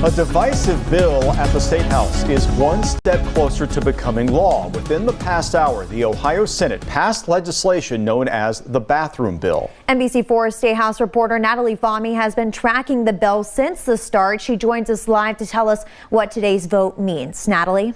A divisive bill at the State House is one step closer to becoming law. Within the past hour, the Ohio Senate passed legislation known as the bathroom bill. NBC4 State House reporter Natalie Fahmy has been tracking the bill since the start. She joins us live to tell us what today's vote means. Natalie?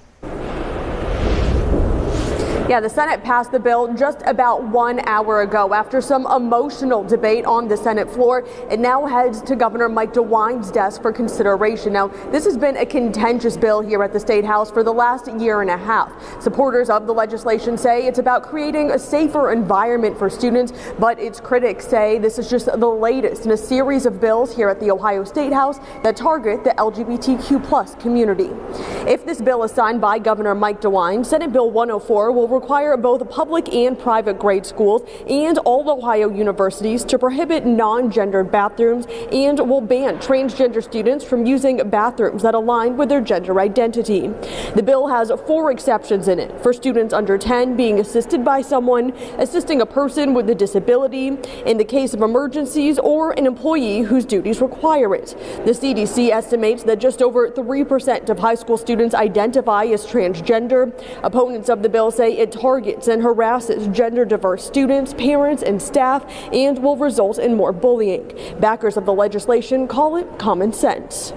Yeah, the Senate passed the bill just about 1 hour ago. After some emotional debate on the Senate floor, it now heads to Governor Mike DeWine's desk for consideration. Now, this has been a contentious bill here at the State House for the last year and a half. Supporters of the legislation say it's about creating a safer environment for students, but its critics say this is just the latest in a series of bills here at the Ohio State House that target the LGBTQ+ community. If this bill is signed by Governor Mike DeWine, Senate Bill 104 will require both public and private grade schools and all Ohio universities to prohibit non-gendered bathrooms and will ban transgender students from using bathrooms that align with their gender identity. The bill has 4 exceptions in it for students under 10 being assisted by someone, assisting a person with a disability, in the case of emergencies, or an employee whose duties require it. The CDC estimates that just over 3% of high school students identify as transgender. Opponents of the bill say it targets and harasses gender-diverse students, parents, and staff, and will result in more bullying. Backers of the legislation call it common sense.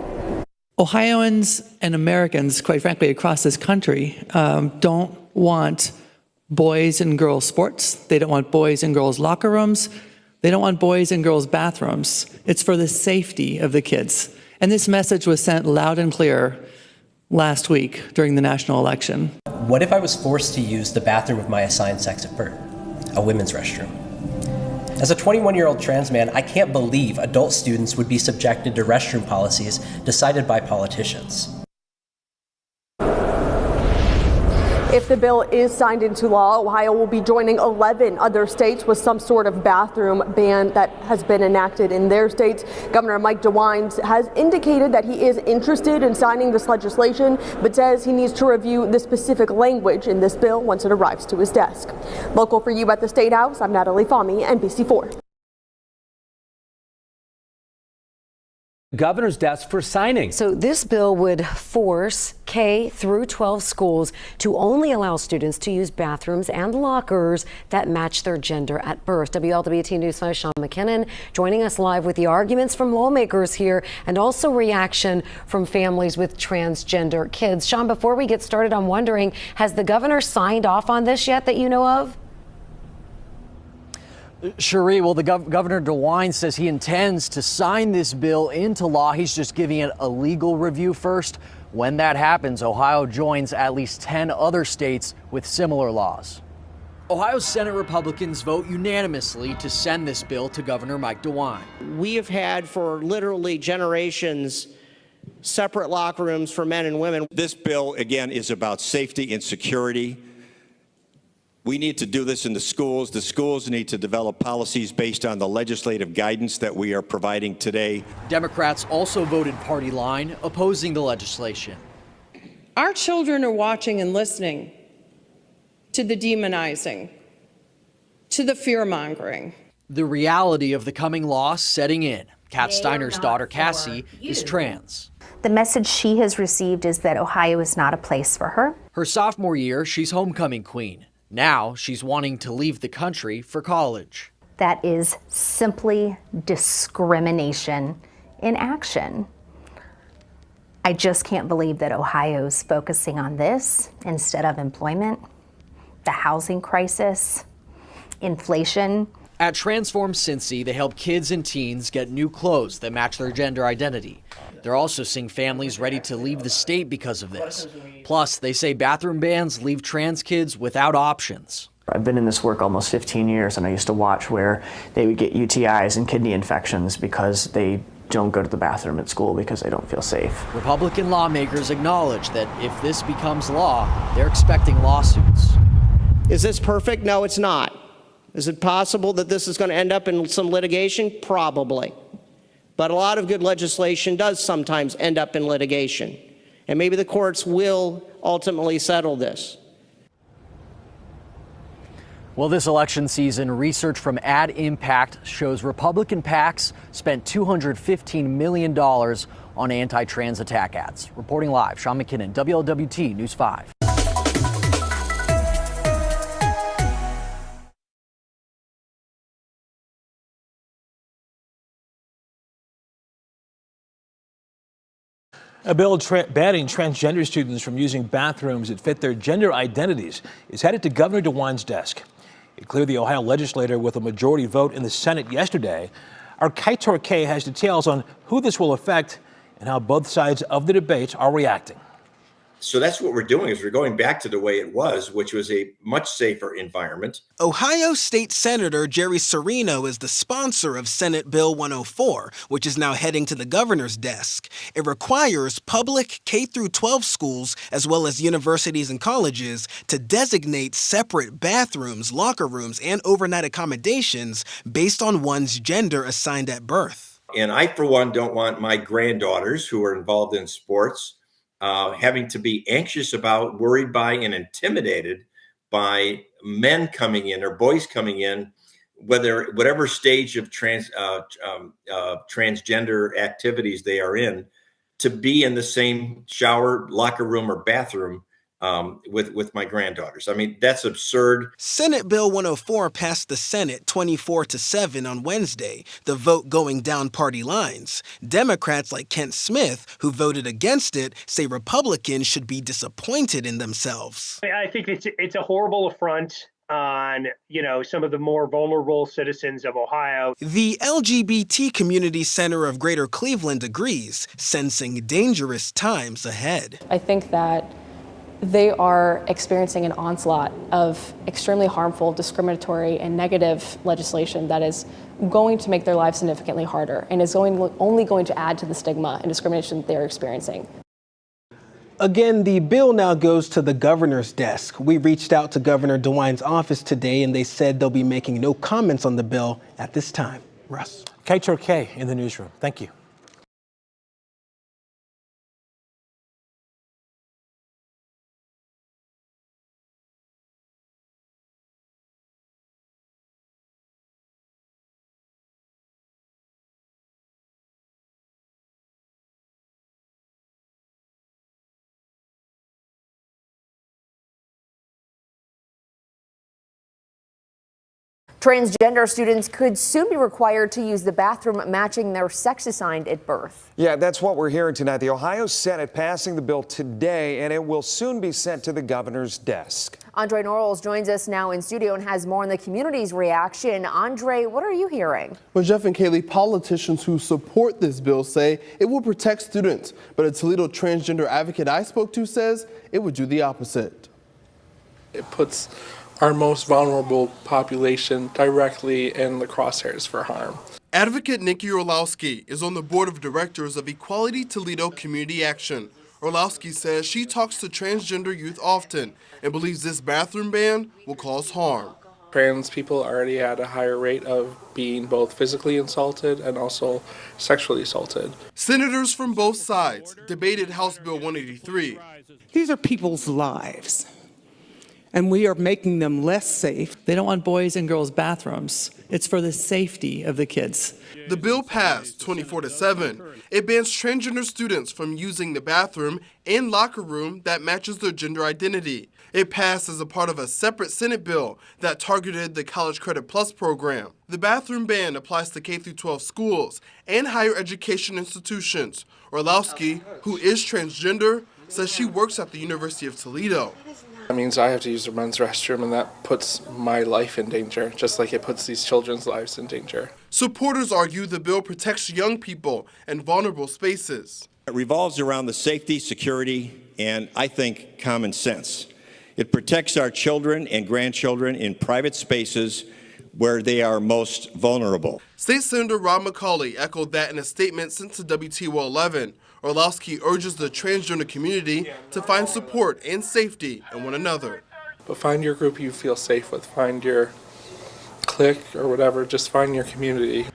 Ohioans and Americans, quite frankly, across this country, don't want boys and girls sports. They don't want boys and girls locker rooms. They don't want boys and girls bathrooms. It's for the safety of the kids. And this message was sent loud and clear last week during the national election. What if I was forced to use the bathroom of my assigned sex at birth, a women's restroom? As a 21-year-old trans man, I can't believe adult students would be subjected to restroom policies decided by politicians. If the bill is signed into law, Ohio will be joining 11 other states with some sort of bathroom ban that has been enacted in their states. Governor Mike DeWine has indicated that he is interested in signing this legislation, but says he needs to review the specific language in this bill once it arrives to his desk. Local for you at the State House, I'm Natalie Fahmy, NBC4. Governor's desk for signing. So this bill would force K through 12 schools to only allow students to use bathrooms and lockers that match their gender at birth. WLWT News 5 Sean McKinnon joining us live with the arguments from lawmakers here and also reaction from families with transgender kids. Sean, before we get started, I'm wondering, has the governor signed off on this yet that you know of? Cherie, well, the Governor DeWine says he intends to sign this bill into law. He's just giving it a legal review first. When that happens, Ohio joins at least 10 other states with similar laws. Ohio Senate Republicans vote unanimously to send this bill to Governor Mike DeWine. We have had for literally generations separate locker rooms for men and women. This bill, again, is about safety and security. We need to do this in the schools. The schools need to develop policies based on the legislative guidance that we are providing today. Democrats also voted party line, opposing the legislation. Our children are watching and listening to the demonizing, to the fear-mongering. The reality of the coming law setting in. Kat Steiner's daughter, Cassie, is trans. The message she has received is that Ohio is not a place for her. Her sophomore year, she's homecoming queen. Now she's wanting to leave the country for college. That is simply discrimination in action. I just can't believe that Ohio's focusing on this instead of employment, the housing crisis, inflation. At Transform Cincy, they help kids and teens get new clothes that match their gender identity. They're also seeing families ready to leave the state because of this. Plus, they say bathroom bans leave trans kids without options. I've been in this work almost 15 years, and I used to watch where they would get UTIs and kidney infections because they don't go to the bathroom at school because they don't feel safe. Republican lawmakers acknowledge that if this becomes law, they're expecting lawsuits. Is this perfect? No, it's not. Is it possible that this is going to end up in some litigation? Probably. But a lot of good legislation does sometimes end up in litigation. And maybe the courts will ultimately settle this. Well, this election season, research from Ad Impact shows Republican PACs spent $215 million on anti-trans attack ads. Reporting live, Sean McKinnon, WLWT News 5. A bill banning transgender students from using bathrooms that fit their gender identities is headed to Governor DeWine's desk. It cleared the Ohio legislature with a majority vote in the Senate yesterday. Our Kaitor K has details on who this will affect and how both sides of the debate are reacting. So that's what we're doing, is we're going back to the way it was, which was a much safer environment. Ohio State Senator Jerry Serino is the sponsor of Senate Bill 104, which is now heading to the governor's desk. It requires public K-12 schools, as well as universities and colleges, to designate separate bathrooms, locker rooms, and overnight accommodations based on one's gender assigned at birth. And I, for one, don't want my granddaughters who are involved in sports having to be anxious about, worried by, and intimidated by men coming in or boys coming in, whatever stage of transgender activities they are in, to be in the same shower, locker room, or bathroom with my granddaughters. I mean, that's absurd. Senate Bill 104 passed the Senate 24-7 on Wednesday, the vote going down party lines. Democrats like Kent Smith, who voted against it, say Republicans should be disappointed in themselves. I think it's a horrible affront on, some of the more vulnerable citizens of Ohio. The LGBT Community Center of Greater Cleveland agrees, sensing dangerous times ahead. I think that they are experiencing an onslaught of extremely harmful, discriminatory, and negative legislation that is going to make their lives significantly harder and is only going to add to the stigma and discrimination that they're experiencing. Again, the bill now goes to the governor's desk. We reached out to Governor DeWine's office today, and they said they'll be making no comments on the bill at this time. Russ. Kaitor K in the newsroom. Thank you. Transgender students could soon be required to use the bathroom matching their sex assigned at birth. Yeah, that's what we're hearing tonight. The Ohio Senate passing the bill today, and it will soon be sent to the governor's desk. Andre Norrells joins us now in studio and has more on the community's reaction. Andre, what are you hearing? Well, Jeff and Kaylee, politicians who support this bill say it will protect students, but a Toledo transgender advocate I spoke to says it would do the opposite. It puts our most vulnerable population directly in the crosshairs for harm. Advocate Nikki Orlowski is on the board of directors of Equality Toledo Community Action. Orlowski says she talks to transgender youth often and believes this bathroom ban will cause harm. Trans people already at a higher rate of being both physically assaulted and also sexually assaulted. Senators from both sides debated House Bill 183. These are people's lives, and we are making them less safe. They don't want boys and girls bathrooms. It's for the safety of the kids. The bill passed 24-7. It bans transgender students from using the bathroom and locker room that matches their gender identity. It passed as a part of a separate Senate bill that targeted the College Credit Plus program. The bathroom ban applies to K-12 schools and higher education institutions. Orlowski, who is transgender, says she works at the University of Toledo. That means I have to use the men's restroom, and that puts my life in danger, just like it puts these children's lives in danger. Supporters argue the bill protects young people in vulnerable spaces. It revolves around the safety, security, and I think common sense. It protects our children and grandchildren in private spaces where they are most vulnerable. State Senator Rob McCauley echoed that in a statement sent to WTOL 11. Orlowski urges the transgender community to find support and safety in one another. But find your group you feel safe with. Find your clique or whatever. Just find your community.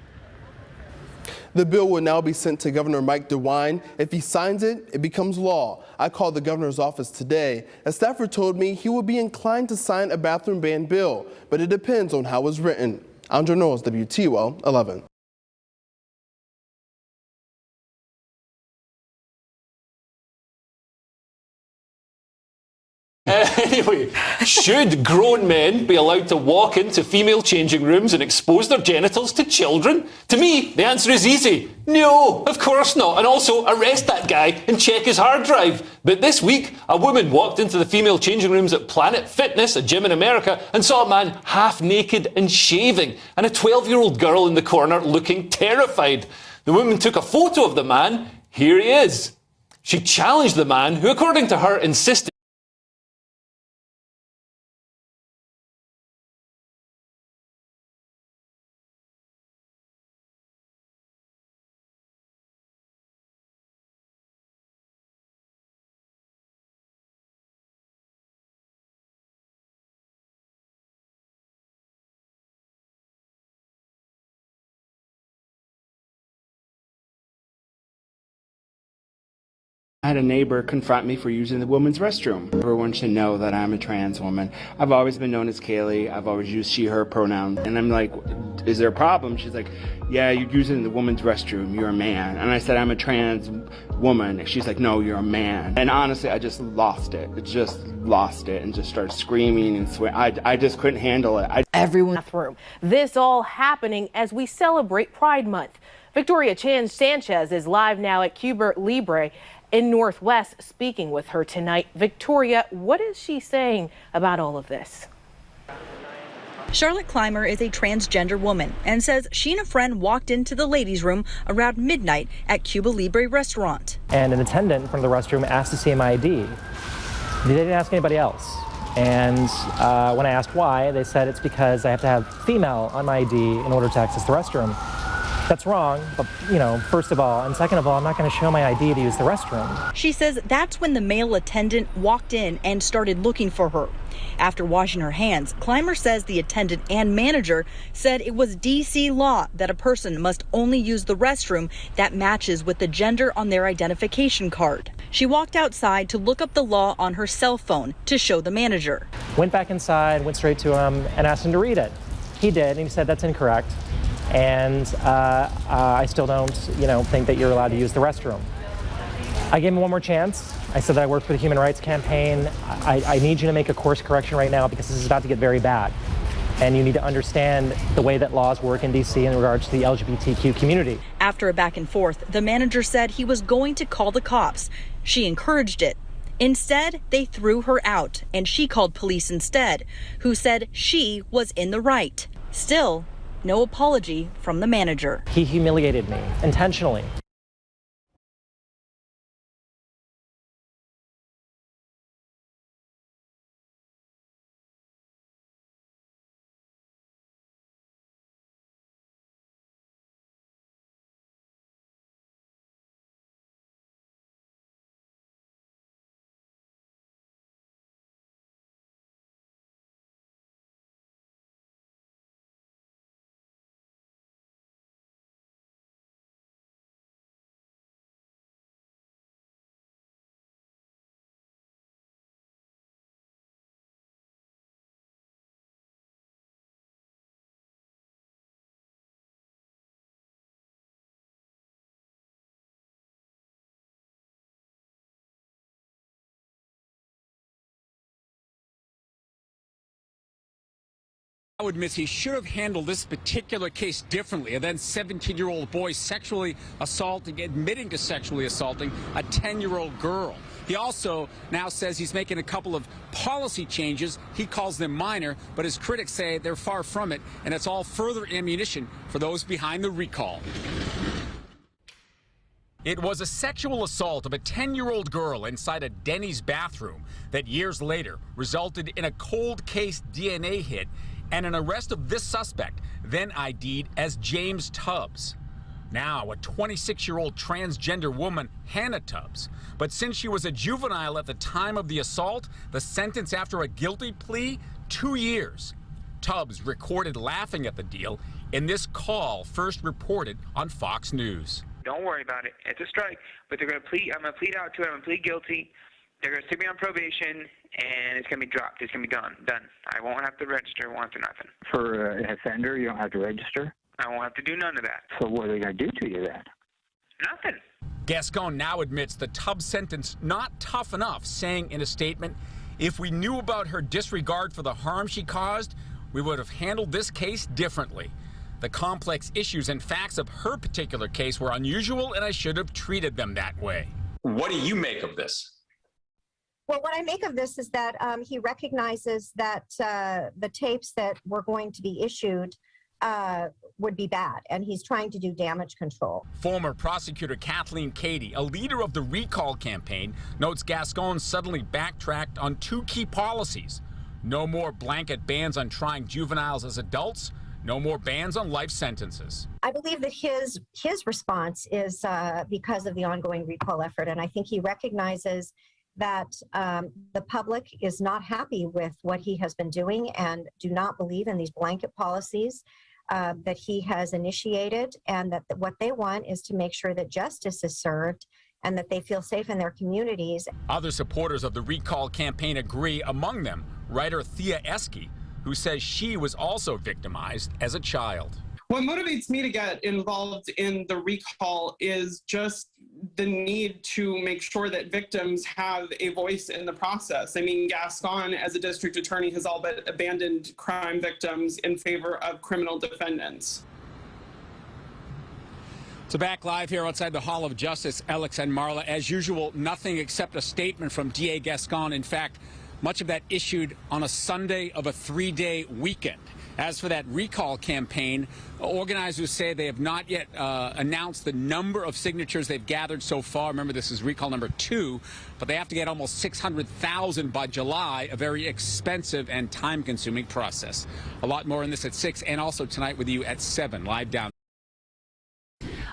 The bill will now be sent to Governor Mike DeWine. If he signs it, it becomes law. I called the governor's office today. A staffer told me he would be inclined to sign a bathroom ban bill, but it depends on how it's written. Andre Norrells, WTOL 11. Anyway, should grown men be allowed to walk into female changing rooms and expose their genitals to children? To me, the answer is easy. No, of course not. And also, arrest that guy and check his hard drive. But this week, a woman walked into the female changing rooms at Planet Fitness, a gym in America, and saw a man half naked and shaving, and a 12-year-old girl in the corner looking terrified. The woman took a photo of the man. Here he is. She challenged the man, who, according to her, insisted I had a neighbor confront me for using the women's restroom. Everyone should know that I'm a trans woman. I've always been known as Kaylee. I've always used she, her pronouns. And I'm like, is there a problem? She's like, yeah, you're using the women's restroom. You're a man. And I said, I'm a trans woman. She's like, no, you're a man. And honestly, I just lost it. And just started screaming and swearing. I just couldn't handle it. Everyone. Bathroom. This all happening as we celebrate Pride Month. Victoria Chan Sanchez is live now at Cuba Libre in Northwest, speaking with her tonight. Victoria, what is she saying about all of this? Charlotte Clymer is a transgender woman and says she and a friend walked into the ladies' room around midnight at Cuba Libre restaurant. And an attendant from the restroom asked to see my ID. They didn't ask anybody else. And when I asked why, they said it's because I have to have female on my ID in order to access the restroom. That's wrong, but, first of all, and second of all, I'm not going to show my ID to use the restroom. She says that's when the male attendant walked in and started looking for her. After washing her hands, Clymer says the attendant and manager said it was D.C. law that a person must only use the restroom that matches with the gender on their identification card. She walked outside to look up the law on her cell phone to show the manager. Went back inside, went straight to him, and asked him to read it. He did, and he said that's incorrect. And I still don't, think that you're allowed to use the restroom. I gave him one more chance. I said that I worked for the Human Rights Campaign. I need you to make a course correction right now because this is about to get very bad. And you need to understand the way that laws work in D.C. in regards to the LGBTQ community. After a back and forth, the manager said he was going to call the cops. She encouraged it. Instead, they threw her out, and she called police instead, who said she was in the right. Still, no apology from the manager. He humiliated me intentionally. Admits he should have handled this particular case differently. And then 17-year-old boy admitting to sexually assaulting a 10-year-old girl. He also now says he's making a couple of policy changes. He calls them minor, but his critics say they're far from it, and it's all further ammunition for those behind the recall. It was a sexual assault of a 10-year-old girl inside a Denny's bathroom that years later resulted in a cold case DNA hit and an arrest of this suspect, then ID'd as James Tubbs. Now a 26-year-old transgender woman, Hannah Tubbs. But since she was a juvenile at the time of the assault, the sentence after a guilty plea, 2 years. Tubbs recorded laughing at the deal in this call first reported on Fox News. Don't worry about it. It's a strike, but they're going to plead. I'm going to plead out to it. I'm going to plead guilty. They're going to stick me on probation, and it's going to be dropped. It's going to be done. I won't have to register. I won't have to nothing. For an offender, you don't have to register? I won't have to do none of that. So what are they going to do to you then? Nothing. Gascon now admits the Tubbs sentence not tough enough, saying in a statement If we knew about her disregard for the harm she caused, we would have handled this case differently. The complex issues and facts of her particular case were unusual, and I should have treated them that way. What do you make of this? Well, what I make of this is that he recognizes that the tapes that were going to be issued would be bad, and he's trying to do damage control. Former prosecutor Kathleen Cody, a leader of the recall campaign, notes Gascon suddenly backtracked on two key policies. No more blanket bans on trying juveniles as adults. No more bans on life sentences. I believe that his response is because of the ongoing recall effort, and I think he recognizes that the public is not happy with what he has been doing and do not believe in these blanket policies that he has initiated, and that what they want is to make sure that justice is served and that they feel safe in their communities. Other supporters of the recall campaign agree, among them writer Thea Esky, who says she was also victimized as a child. What motivates me to get involved in the recall is just the need to make sure that victims have a voice in the process. I mean, Gascon, as a district attorney, has all but abandoned crime victims in favor of criminal defendants. So back live here outside the Hall of Justice, Alex and Marla. As usual, nothing except a statement from DA Gascon. In fact, much of that issued on a Sunday of a 3-day weekend. As for that recall campaign, organizers say they have not yet announced the number of signatures they've gathered so far. Remember, this is recall number 2, but they have to get almost 600,000 by July, a very expensive and time-consuming process. A lot more on this at 6, and also tonight with you at 7, live down.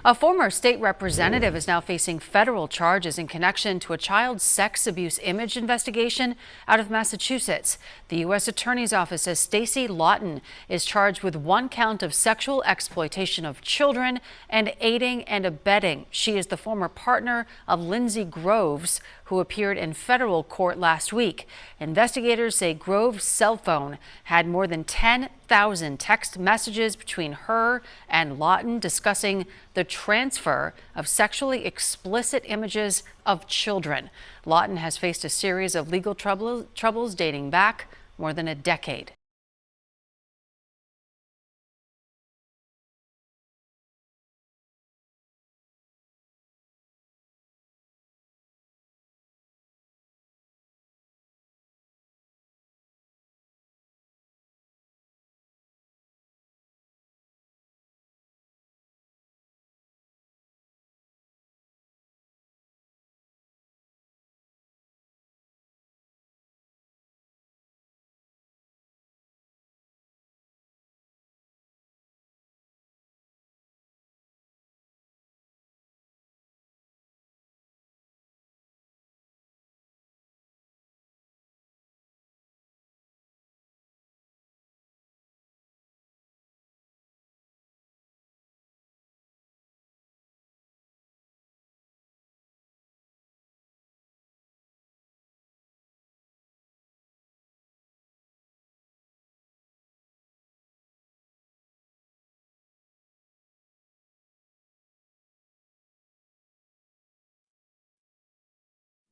A former state representative is now facing federal charges in connection to a child sex abuse image investigation out of Massachusetts. The U.S. Attorney's Office says Stacey Lawton is charged with 1 count of sexual exploitation of children and aiding and abetting. She is the former partner of Lindsay Groves, who appeared in federal court last week. Investigators say Groves' cell phone had more than 10,000 text messages between her and Lawton discussing the transfer of sexually explicit images of children. Lawton has faced a series of legal troubles dating back more than a decade.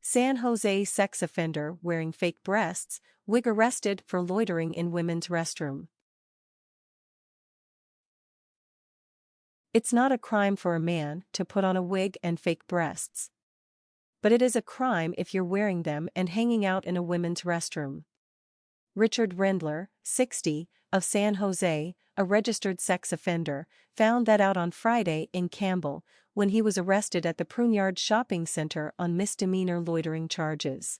San Jose sex offender wearing fake breasts, wig arrested for loitering in women's restroom. It's not a crime for a man to put on a wig and fake breasts. But it is a crime if you're wearing them and hanging out in a women's restroom. Richard Rendler, 60, of San Jose, a registered sex offender, found that out on Friday in Campbell, when he was arrested at the Pruneyard Shopping Center on misdemeanor loitering charges.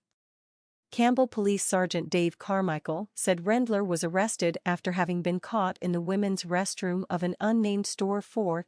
Campbell Police Sergeant Dave Carmichael said Rendler was arrested after having been caught in the women's restroom of an unnamed store for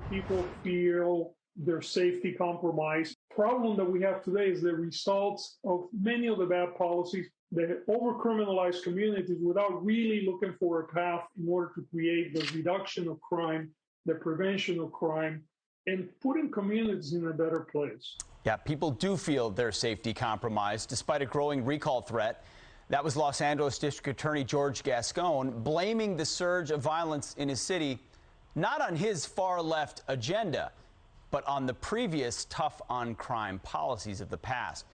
people feel their safety compromised. Problem that we have today is the results of many of the bad policies that over-criminalize communities without really looking for a path in order to create the reduction of crime, the prevention of crime, and putting communities in a better place. Yeah, people do feel their safety compromised despite a growing recall threat. That was Los Angeles District Attorney George Gascon blaming the surge of violence in his city not on his far-left agenda, but on the previous tough-on-crime policies of the past.